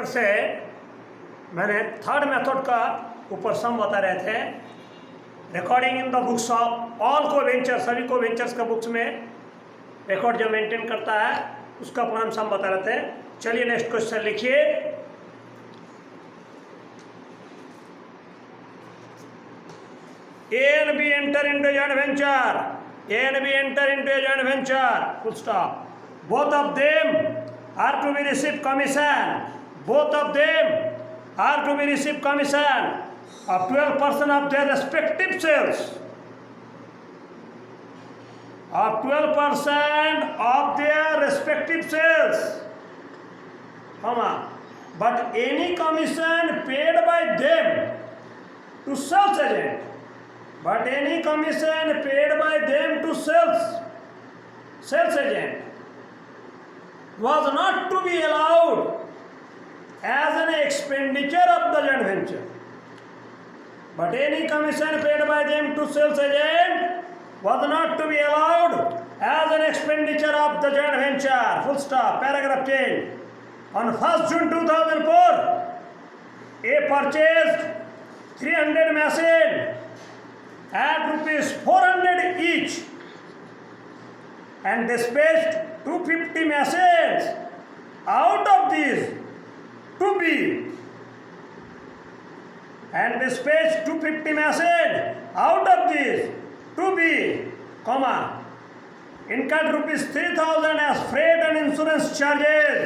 Chapter से मैंने third method का ऊपर सम बता रहे थे। Recording in the books of all को वेंचर, सभी को वेंचर्स का बुक्स में रिकॉर्ड जो मेंटेन करता है उसका पूरा सम बता रहे थे। चलिए नेक्स्ट क्वेश्चन लिखिए। A and B enter into a joint venture. A and B enter into a joint venture. Full stop. Both of them are to be received commission. Both of them are to be received commission of 12% of their respective sales. Of 12% of their respective sales. Comma. But any commission paid by them to sales agent. But any commission paid by them to sales agent was not to be allowed as an expenditure of the joint venture. But any commission paid by them to sales agent was not to be allowed as an expenditure of the joint venture. Full stop. Paragraph change. On 1st June 2004, A purchased 300 machines at rupees 400 each and dispatched 250 machines out of these to B, and dispatched 250 machines out of these to B, comma, incurred rupees 3,000 as freight and insurance charges,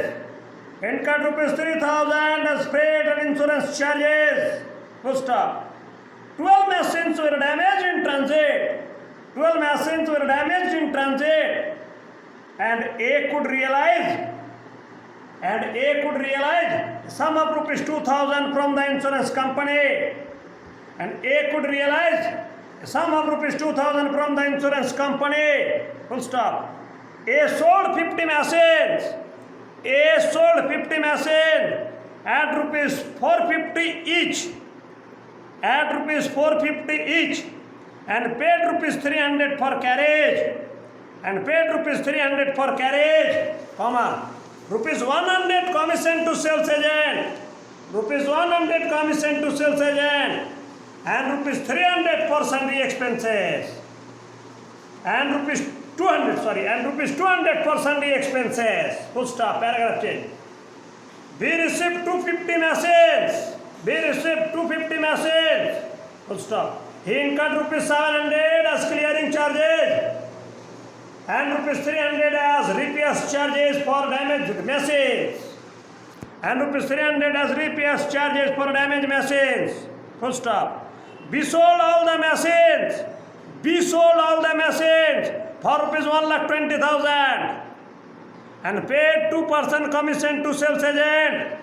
incurred rupees 3,000 as freight and insurance charges, full stop. 12 machines were damaged in transit. 12 machines were damaged in transit, and A could realize sum of rupees 2,000 from the insurance company. And A could realize sum of rupees 2,000 from the insurance company. Full stop. A sold 50 machines. A sold 50 machines at rupees 450 each. At rupees 450 each, and paid rupees 300 for carriage, and paid rupees 300 for carriage, comma, rupees 100 commission to sales agent, rupees 100 commission to sales agent, and rupees 300 for sundry expenses, and rupees 200 for sundry expenses. Full stop. Paragraph change. We received 250 machines. We received 250 machines. Full stop. He incurred rupees 700 as clearing charges and rupees 300 as repairs charges for damaged machines, and rupees 300 as repairs charges for damaged machines. Full stop. We sold all the machines. We sold all the machines for rupees 1,20,000 and paid 2% commission to sales agent.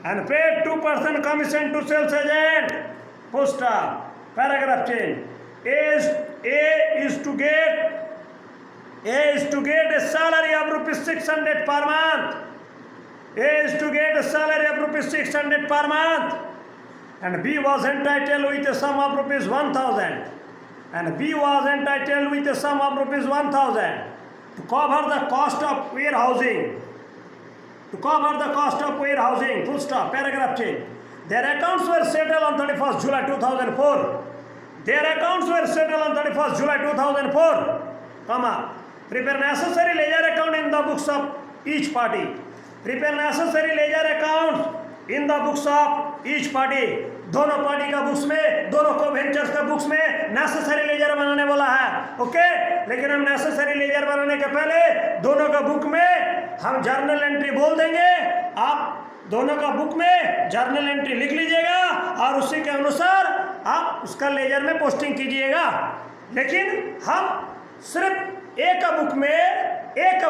And paid 2% commission to sales agent. Full stop. Paragraph change. A is to get a salary of rupees 600 per month. A is to get a salary of rupees 600 per month. And B was entitled with a sum of rupees 1,000. And B was entitled with a sum of rupees 1,000 to cover the cost of warehousing. To cover the cost of warehousing. Full stop. Paragraph change. Their accounts were settled on 31st July 2004. Their accounts were settled on 31st July 2004. Comma. Prepare necessary ledger account in the books of each party. Prepare necessary ledger accounts in the books of each party. दोनों party का books में, दोनों को ventures का books में necessary laser बनाने बोला है। ओके, लेकिन हम नेसेसरी लेजर बनाने के पहले दोनों का बुक में हम जर्नल एंट्री बोल देंगे। आप दोनों का बुक में जर्नल एंट्री लिख लीजिएगा और उसी के अनुसार आप उसका लेजर में पोस्टिंग कीजिएगा। लेकिन हम सिर्फ ए का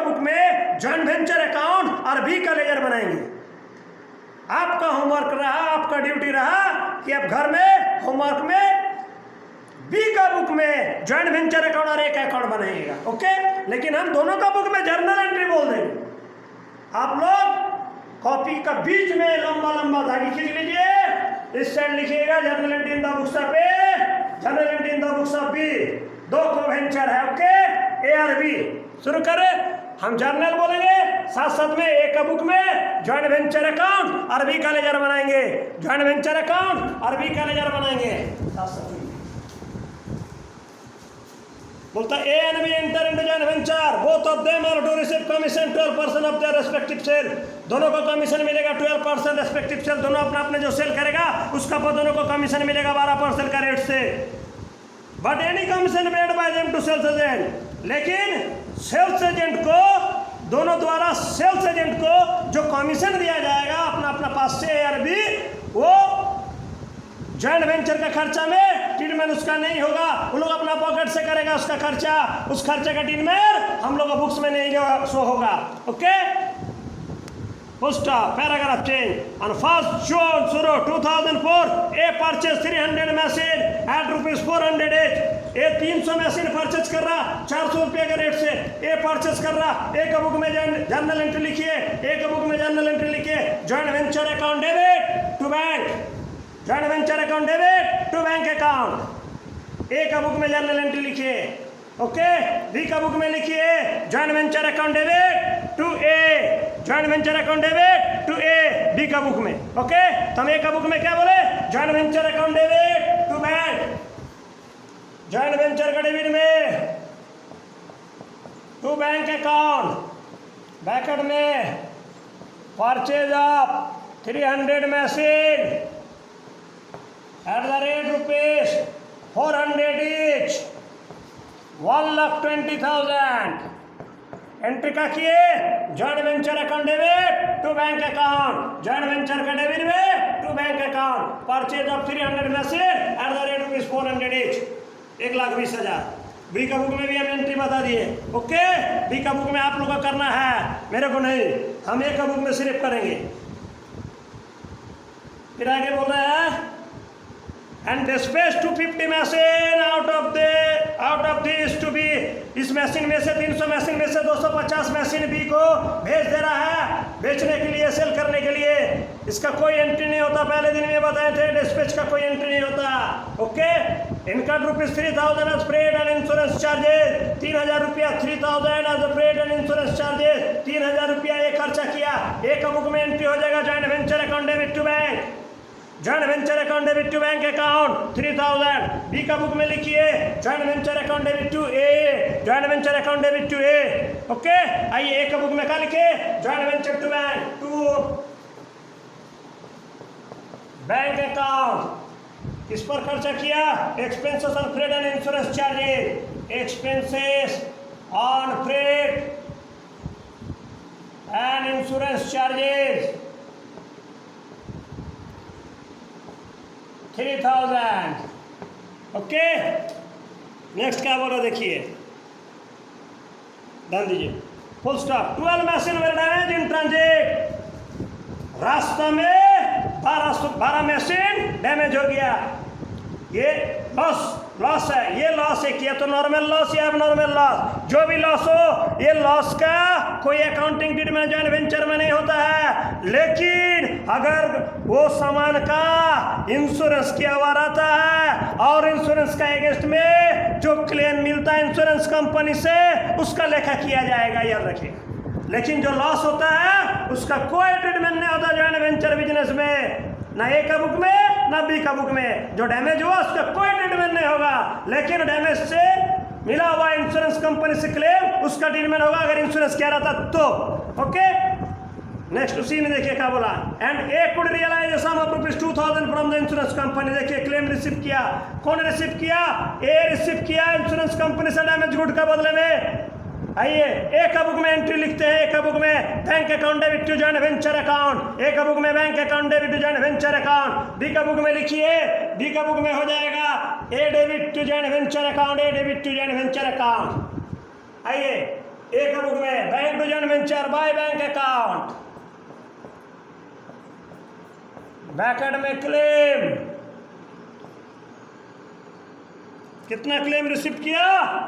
बुक में जॉइंट वेंचर अकाउंट और बी का लेजर बनाएंगे। आपका होमवर्क रहा, आपका ड्यूटी रहा कि आप घर में होमवर्क में बी का बुक में जॉइंट वेंचर अकाउंट और एक अकाउंट बनाइएगा। ओके, लेकिन हम दोनों का बुक में जर्नल एंट्री बोल देंगे। आप लोग कॉपी का बीच में लंबा लंबा धागी खींच लीजिए। इस साइड लिखिएगा journal entry in the books of A, journal entry in the books of B. दो को वेंचर है। ओके, ए और बी। शुरू करें। हम जर्नल बोलेंगे, साथ साथ में ए का बुक में ज्वाइंट वेंचर अकाउंट और बी का लेजर बनाएंगे, ज्वाइंट वेंचर अकाउंट और बी का लेजर बनाएंगे साथ साथ में। बोलता A and B enter into joint venture, both of them are to receive commission 12% of their respective sale. दोनों को कमीशन मिलेगा 12% रेस्पेक्टिव सेल, दोनों अपना अपने जो सेल करेगा उसका पर दोनों को कमीशन मिलेगा 12% का रेट से। But any commission paid by them to sales agent, लेकिन सेल्स एजेंट को, दोनों द्वारा सेल्स एजेंट को जो कमीशन दिया जाएगा अपना अपना पास से ए और बी, वो जॉइंट वेंचर का खर्चा में ट्रीटमेंट उसका नहीं होगा, वो लोग अपना पॉकेट से करेगा उसका खर्चा, उस खर्चे का ट्रीटमेंट हम लोग को बुक्स में नहीं शो होगा। Okay, full stop, paragraph change. On 1 June 2004 A purchase 300 machine eight ₹400 H. A 300 machine purchase कर रहा 400 रुपये के रेट से, ए परचेज कर रहा। ए का बुक में जर्नल एंट्री लिखिए, ए का बुक में जर्नल एंट्री लिखिए, joint venture account debit to bank, joint venture account debit to bank account. A का बुक में जर्नल एंट्री लिखिए। ओके, बी का बुक में लिखिए joint venture account debit to A, joint venture account debit to A, B का book में। Okay, तो हम ए का बुक में क्या बोले, joint venture account debit to bank, joint venture का डेबिट में टू बैंक अकाउंट, ब्रैकेट में purchase of 300 machine at the rate ₹400 each, 1,20,000। Entry का किए joint venture account debit to bank account, joint venture का debit में to bank account, purchase of 300 machine at the rate ₹400 each, 1,20,000। B का book में भी हम entry बता दिए। ओके, बी का बुक में आप लोग को करना है, मेरे को नहीं, हम ए का बुक में सिर्फ करेंगे। फिर आगे बोल रहे हैं and dispatch 250 machine out of this to be, इस मशीन में से 300 मशीन में से 250 मशीन बी को भेज दे रहा है बेचने के लिए, सेल करने के लिए। इसका कोई एंट्री नहीं होता, पहले दिन में बताए थे, डिस्पैच का कोई एंट्री नहीं होता। Okay, income ₹3,000 as freight and insurance charges, 3,000 रुपया, 3,000 as freight and insurance charges, 3,000 रुपया ये खर्चा किया। ए का बुक में एंट्री हो जाएगा joint venture account debit to bank, joint venture account debit to bank account 3,000। B का बुक में लिखिए joint venture account debit to A, joint venture account debit to A. Okay, आइए ए का book में क्या लिखे, joint venture to bank to bank account. किस पर खर्चा किया, expenses on freight and insurance charges, expenses on freight and insurance charges 3,000। Okay, next क्या बोला देखिए, ध्यान दीजिए, full stop. 12 machine were damage in transit, रास्ता में 12 मशीन डैमेज हो गया। ये लॉस है, ये लॉस है, किया तो नॉर्मल लॉस या एबनॉर्मल लॉस, जो भी लॉस हो, ये लॉस का कोई अकाउंटिंग ट्रीटमेंट जॉइंट वेंचर में नहीं होता है। लेकिन अगर वो सामान का इंश्योरेंस किया हुआ रहता है और इंश्योरेंस का अगेंस्ट में जो क्लेम मिलता है इंश्योरेंस कंपनी से, उसका लेखा किया जाएगा, याद रखिए। लेकिन जो लॉस होता है उसका कोई ट्रीटमेंट नहीं होता जॉइंट वेंचर बिजनेस में, ना ए का बुक में ना बी का बुक में। जो डैमेज हुआ उसका कोई ट्रीटमेंट नहीं होगा, लेकिन डैमेज से मिला हुआ इंश्योरेंस कंपनी से क्लेम, उसका ट्रीटमेंट होगा अगर इंश्योरेंस किया रहता तो। ओके, नेक्स्ट उसी में देखिए क्या बोला, and A could realise sum of ₹2,000 from the insurance company. देखिए क्लेम रिसीव किया, कौन रिसीव किया, ए रिसीव किया इंश्योरेंस कंपनी से डैमेज गुड का बदले में। आइए ए का बुक में एंट्री लिखते हैं, ए का बुक में bank account debit to joint venture account, A का बुक में bank account debit to joint venture account. B का बुक में लिखिए, बी का बुक में हो जाएगा A debit to joint venture account, A debit to joint venture account. आइए ए का बुक में bank to joint venture by bank account, bracket में क्लेम, कितना क्लेम रिसीव किया,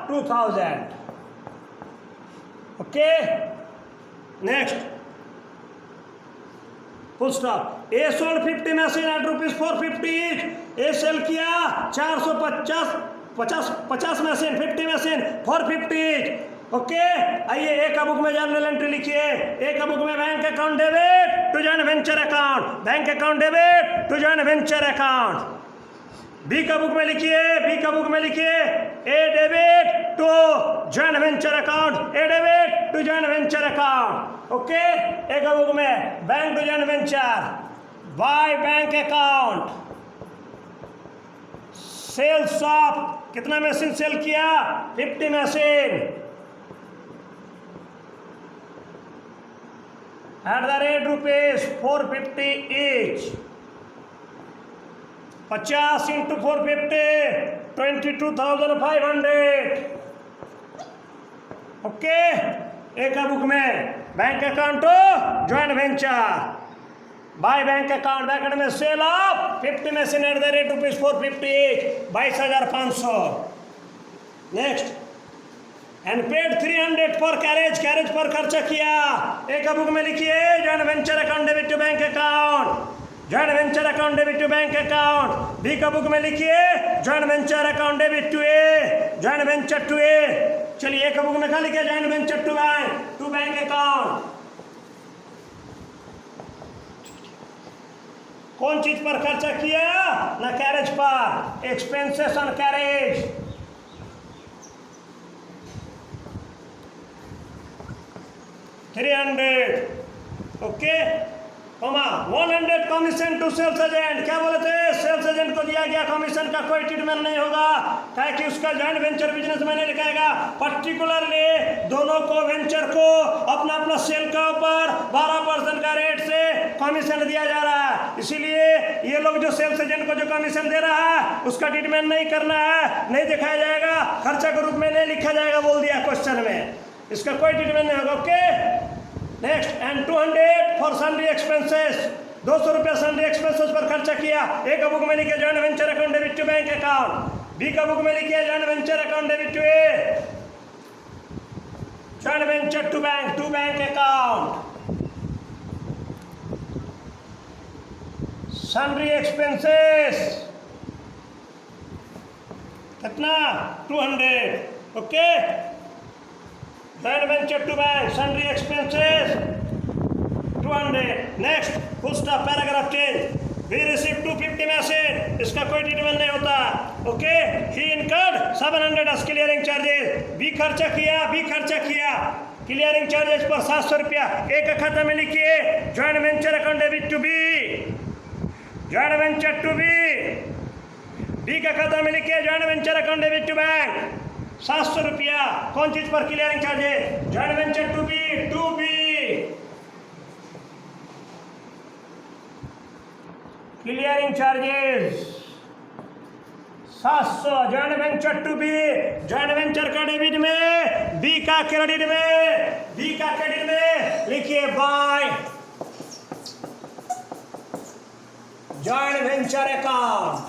2,000। Okay, next full stop. A sold 50 machine at ₹450 each, A sale किया 450 50 machine 50 machine 450 each, okay, आइए A का book में जर्नल एंट्री लिखिए। ए का बुक में bank account debit to joint venture account, bank account debit to joint venture account. B का book में लिखिए, बी का बुक में लिखिए A debit to joint venture account, A debit to joint venture account. Okay, A का book में bank to joint venture, by bank account, sales of कितना machine sale किया, 50 machine, at the rate rupees 450 each, 50 into 450 22,500। Okay, एक book में bank account joint venture, by bank account, bank account में sale of 50 machine at the rate rupees 450 each, 22,500। Next, and paid 300 for carriage, carriage पर खर्चा किया। एक book में लिखिए joint venture account debit to bank account, joint venture account debit to bank account. B का book में लिखिए joint venture account debit to A, joint venture to A. चलिए एक बुक में क्या लिखिए, joint venture to bank account. कौन चीज पर खर्चा किया, ना कैरेज पर, expenses on carriage. Okay, 100 commission to sales agent. क्या बोले थे, सेल्स एजेंट को दिया गया कमीशन का कोई ट्रीटमेंट नहीं होगा, क्या कि उसका जॉइंट वेंचर बिजनेस में नहीं लिखाएगा। पर्टिकुलरली दोनों को वेंचर को अपना अपना सेल का ऊपर 12% का रेट से कमीशन दिया जा रहा है। इसीलिए ये लोग जो सेल्स एजेंट को जो कमीशन दे रहा है उसका ट्रीटमेंट नहीं करना है, नहीं दिखाया जाएगा, खर्चा के रूप में नहीं लिखा जाएगा, बोल दिया क्वेश्चन में, इसका कोई ट्रीटमेंट नहीं होगा। Okay, next, and 200 for sundry expenses, 200 रुपया सन्ड्री एक्सपेंसेस पर खर्चा किया। ए का बुक में लिखिए joint venture account debit to bank account, B का बुक में लिखिए joint venture account debit to A, joint venture to bank account. Sundry expenses कितना, 200। Okay, joint venture to bank, sundry expenses 200। Next, full stop, paragraph change. We receive 250 message, इसका कोई treatment नहीं होता। Okay, he incurred 700 as clearing charges, B खर्चा किया clearing charges पर 700 रुपया। एक खाता में लिखिए joint venture account debit to B, joint venture to B का खाता में लिखिए joint venture account debit to bank, 700 रुपया। कौन चीज पर clearing charges, joint venture to B clearing charges 700, joint venture to B, joint venture का डेबिट में, बी का क्रेडिट में लिखिए by joint venture account,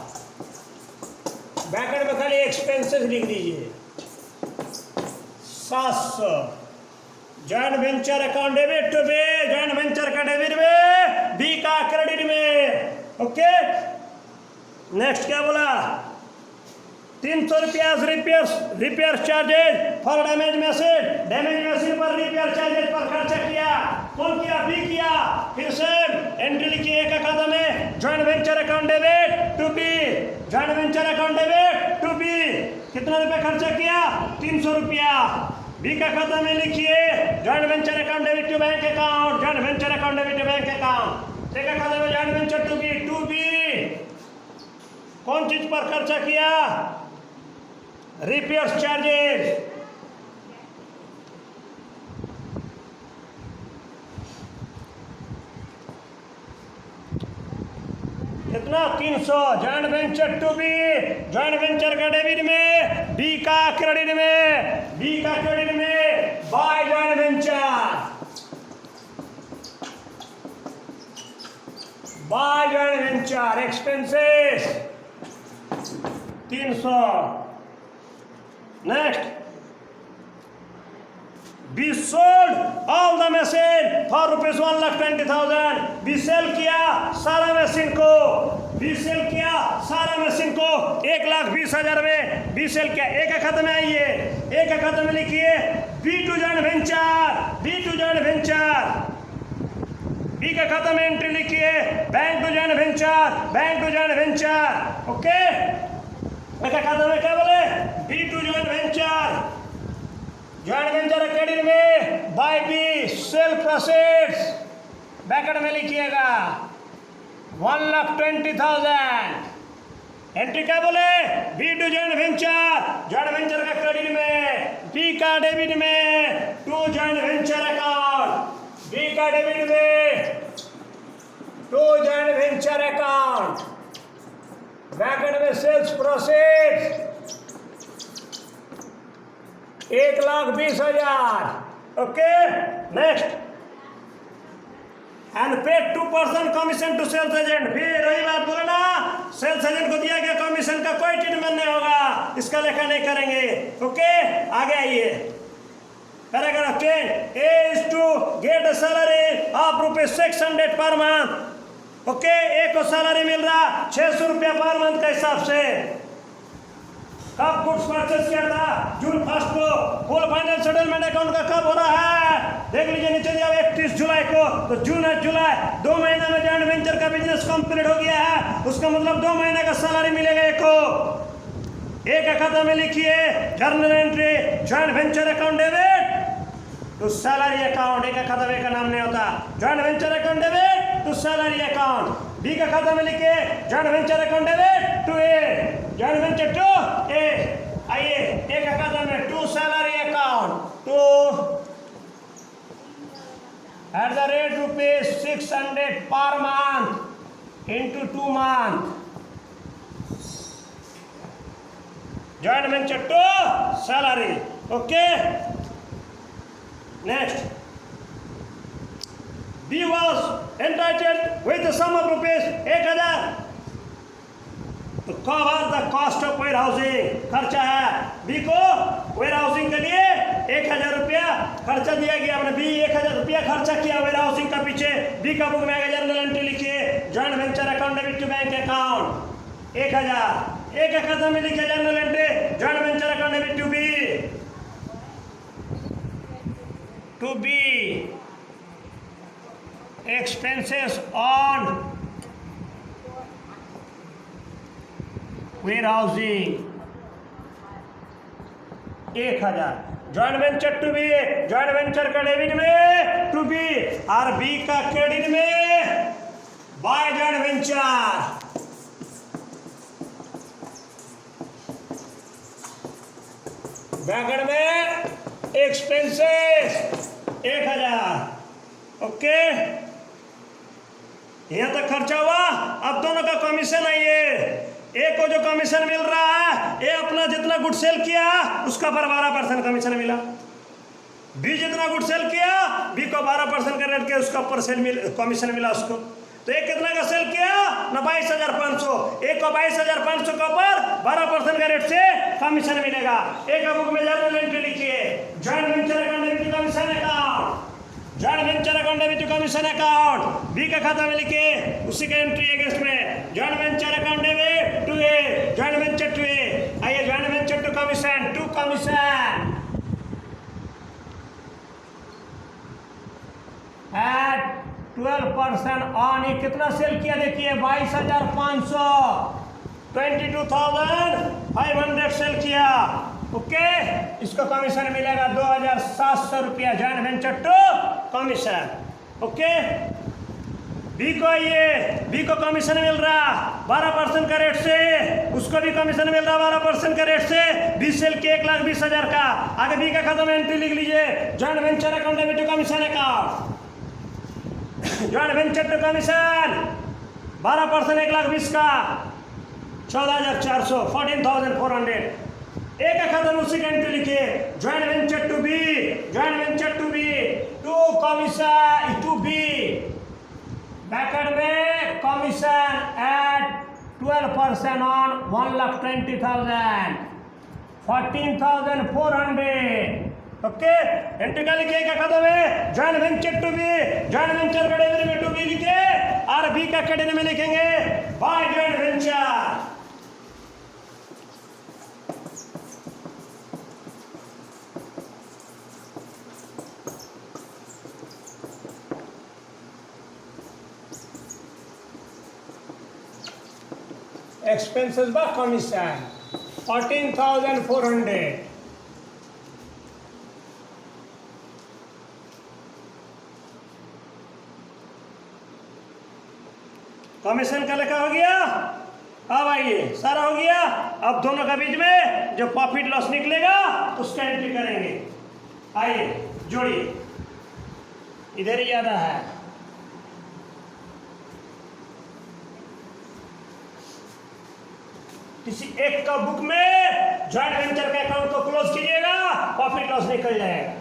bracket में खाली एक्सपेंसेस लिख दीजिए 700, joint venture account debit to B, joint venture का डेबिट में, बी का क्रेडिट में। ओके, नेक्स्ट क्या बोला, 300 रुपया repair charges for damage machine पर रिपेयर चार्जेज पर खर्चा किया। कौन किया, बी किया। फिर से एंट्री लिखिए एक खाता में joint venture account debit to B, joint venture account debit to B, कितना रुपया खर्चा किया, 300 रुपया। बी का खाता में लिखिए joint venture account debit to bank account, joint venture account debit to bank account. C का खाता में जॉइंट वेंचर टू बी, कौन चीज पर खर्चा किया, रिपेयर चार्जेस। कितना, 300, joint venture to B, joint venture का डेबिट में, बी का क्रेडिट में, by joint venture, by joint venture expenses 300। Next, B sold all the machine for rupees 1,20,000, B sale किया सारा मशीन को, 1,20,000 में बी सेल किया। एक खाता में आइए, एक खाता में लिखिए B2 joint venture, B2 joint venture, B का खाता में एंट्री लिखिए bank to joint venture, bank to joint venture. Okay, का खाता में क्या बोले B2 joint venture, joint venture credit में by B sale proceeds, bracket में लिखिएगा 1,20,000। एंट्री क्या बोले B2 joint venture, joint venture का क्रेडिट में, बी का डेबिट में, to joint venture account, B का डेबिट में, to joint venture account, bracket में sales proceeds 1,20,000। Okay, next, and paid 2% commission to sales agent. फिर वही बात बोले ना, सेल्स एजेंट को दिया गया कमीशन का कोई ट्रीटमेंट नहीं होगा, इसका लेखा नहीं करेंगे। ओके, आगे आइए paragraph 10, A is to get a salary of ₹600 per month. Okay, एक को सैलरी मिल रहा 600 रुपया पर मंथ के हिसाब से। कब गुड्स परचेस किया था? जून 1 को। फुल फाइनल सेटलमेंट अकाउंट का कब हो रहा है? देख लीजिए नीचे दिया 31 जुलाई को, तो जून है जुलाई 2 महीने में जॉइंट वेंचर का बिजनेस कंप्लीट हो गया है, उसका मतलब 2 महीने का सैलरी मिलेगा एक को। एक का खाता में लिखिए journal entry joint venture account debit to salary account. एक का खाता में का नाम नहीं होता, joint venture account debit to salary account. B का खाता में लिखिए joint venture account debit to A, joint venture to A. आइए, एक का खाता में to salary account to at the rate ₹600 per month into 2 months, joint venture to salary. Okay, next, B was entitled with the sum of ₹1,000 to cover the cost of warehousing। खर्चा है B को warehousing के लिए 1,000 रुपया खर्चा दिया गया, हमने बी 1,000 रुपया खर्चा किया वेयरहाउसिंग का पीछे। बी का बुक में आएगा जर्नल एंट्री लिखिए joint venture account debit to bank account 1,000। एक खाता में लिखिए journal entry joint venture account debit to B expenses on warehousing 1,000। Joint venture to B, joint venture का डेबिट में टू बी और बी का क्रेडिट में बाय जॉइंट वेंचर। ब्रैकेट में एक्सपेंसेस 1,000। ओके, यहां तक खर्चा हुआ। अब दोनों का कमीशन है, ये एक को जो कमीशन मिल रहा है, ये अपना जितना गुड सेल किया उसका पर 12% कमीशन मिला। बी जितना गुड सेल किया, बी को 12% का रेट के उसका पर सेल कमीशन मिला उसको। तो एक कितना का सेल किया ना 22,500, एक को 22,500 का ऊपर 12% का रेट से कमीशन मिलेगा। एक का बुक में जर्नल एंट्री लिखिए joint venture account debit commission account, joint venture account debit commission account. B का खाता में लिखिए उसी का एंट्री अगेंस्ट में joint venture account debit to A, joint venture to A. आइए, joint venture to commission, to commission at 12% on. ये कितना सेल किया देखिए 22,500, 22,500 सेल किया। ओके, इसको कमीशन मिलेगा 2,700 रुपया joint venture to commission. Okay, B को ये बी को कमीशन मिल रहा 12% का रेट से, उसको भी कमीशन मिल रहा 12% का रेट से। बी सेल के 1,20,000 का। आगे बी का खाता में एंट्री लिख लीजिए joint venture account debit to commission account, joint venture to commission 12% 1,20,000 का 14,400, 14,400। एक का खाता में उसी का एंट्री लिखिए joint venture to B, joint venture to B to commission to B, bracket में कमीशन एट 12% ऑन 1,20,000, 14,400। ओके, एंट्री का लिखिए क्या खाता में joint venture to B, joint venture का डेबिट में टू बी लिखे और बी का क्रेडिट में लिखेंगे by joint venture. expenses by commission 14,400. Commission का लिखा हो गया। अब आइए, सारा हो गया। अब दोनों का बीच में जो प्रॉफिट लॉस निकलेगा उसका एंट्री करेंगे। आइए जोड़िए, इधर ही ज्यादा है। किसी एक का बुक में जॉइंट वेंचर के अकाउंट को क्लोज कीजिएगा, प्रॉफिट लॉस निकल जाएगा।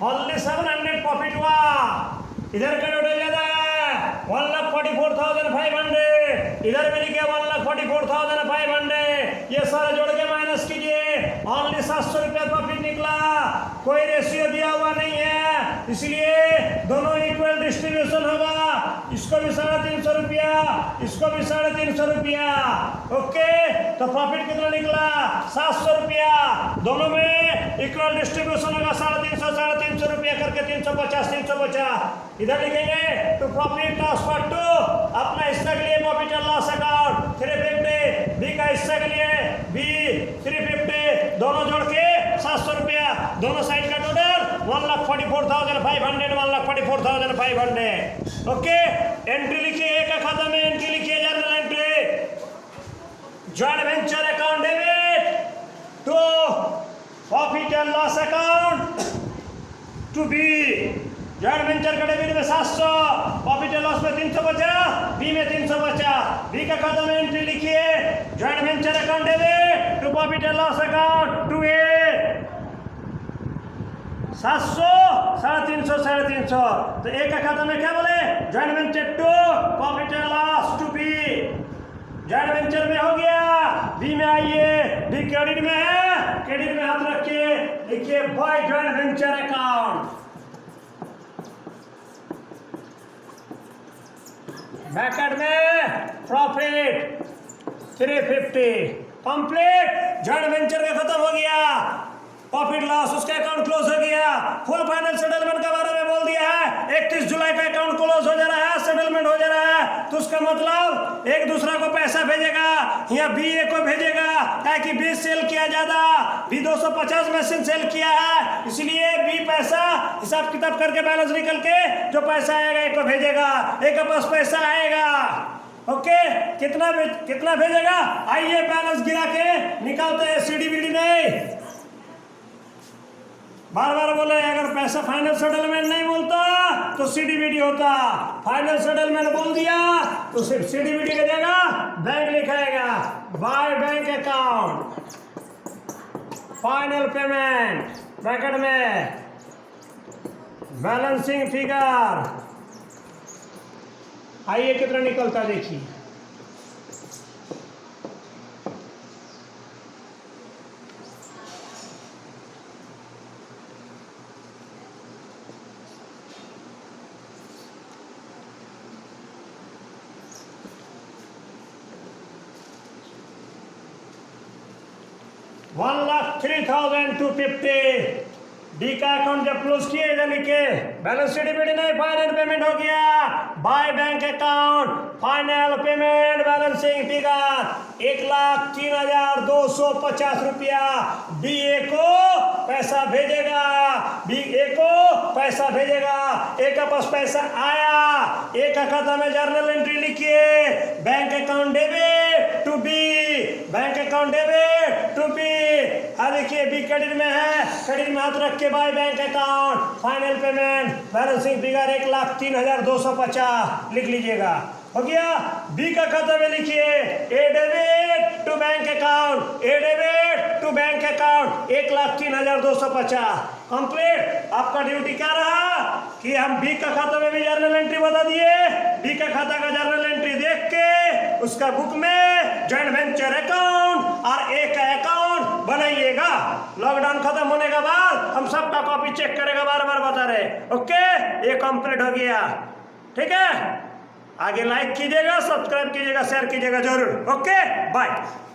ओनली 700 प्रॉफिट हुआ। इधर का टोटल ज्यादा है 1,44,500। इधर भी लिखे 1,44,500। ये सारा जोड़ के माइनस कीजिए, ओनली 700 रुपया प्रॉफिट निकला। कोई रेशियो दिया हुआ नहीं है, इसलिए दोनों इक्वल डिस्ट्रीब्यूशन होगा। इसको भी 350 रुपया, इसको भी 350 रुपया। ओके, तो प्रॉफिट कितना निकला? 700 रुपया। दोनों में इक्वल डिस्ट्रीब्यूशन होगा। 350 रुपया करके 350। इधर लिखेंगे टू प्रॉफिट ट्रांसफर टू, अपना हिस्सा के लिए profit and loss account 350, B का हिस्सा के लिए बी 350, दोनों जोड़ के 700 रुपया। दोनों साइड का टोटल 1,44,500, 1,44,500। ओके, एंट्री लिखिए, एक खाता में एंट्री लिखिए, journal entry, joint venture account debit to profit and loss account to B. Joint venture का डेबिट में 700, प्रॉफिट एंड लॉस में 300 बचा, बी में 300 बचा। बी का खाता में एंट्री लिखिए, joint venture account debit to profit and loss account to A 700, 350। तो ए का खाता में क्या बोले? Joint venture to profit and loss to B. Joint venture में हो गया। बी में आइए, बी क्रेडिट में है, क्रेडिट में हाथ रखिए, लिखिए by joint venture account. Bracket में प्रॉफिट 350 कंप्लीट। जॉइंट वेंचर का खत्म हो गया, प्रॉफिट लॉस उसका अकाउंट क्लोज हो गया। फुल फाइनल सेटलमेंट के बारे में बोल दिया है। 31 जुलाई का अकाउंट क्लोज हो जा रहा है, सेटलमेंट हो जा रहा है। तो उसका मतलब एक दूसरा को पैसा भेजेगा, या बी ए को भेजेगा, ताकि बी सेल किया ज्यादा, बी 250 मशीन सेल किया है, इसलिए बी पैसा हिसाब किताब करके बैलेंस निकल के जो पैसा आएगा एक को भेजेगा, एक के पास पैसा आएगा। ओके, कितना भेजेगा? आइए बैलेंस गिरा के निकालते हैं, सीडी बीडी नहीं। बार बार बोले, अगर पैसा फाइनल सेटलमेंट नहीं बोलता तो सीडीबीडी होता। फाइनल सेटलमेंट बोल दिया तो सिर्फ सीडीबीडी की जगह बैंक लिखाएगा, by bank account final payment, bracket में बैलेंसिंग फिगर। आइए कितना निकलता देखिए। वन लाख 3,250। डी का अकाउंट जब क्लोज किए, इधर लिखे बैलेंस शीट भी नहीं, फाइनल पेमेंट हो गया, bye bank account final payment balancing figure 1,03,250 रुपया। बी ए को पैसा भेजेगा, बी ए को पैसा भेजेगा, ए का पास पैसा आया, ए का खाता में जर्नल एंट्री लिखिए, bank account debit to B, bank account debit to B, हाँ देखिए बी क्रेडिट में है, क्रेडिट में हाथ रख के bye bank account, final payment balancing figure 1,03,250 लिख लीजिएगा। हो गया। बी का खाता में लिखिए A debit to bank account, A debit to bank account 1,03,250 complete. आपका ड्यूटी क्या रहा कि हम बी का खाता में भी जर्नल एंट्री बता दिए, बी का खाता का जर्नल एंट्री देख के उसका बुक में जॉइंट वेंचर अकाउंट और ए का अकाउंट बनाइएगा। लॉकडाउन खत्म होने के बाद हम सबका कॉपी चेक करेगा, बार बार बता रहे। ओके, ये कंप्लीट हो गया। ठीक है, आगे लाइक कीजिएगा, सब्सक्राइब कीजिएगा, शेयर कीजिएगा जरूर। Okay, bye.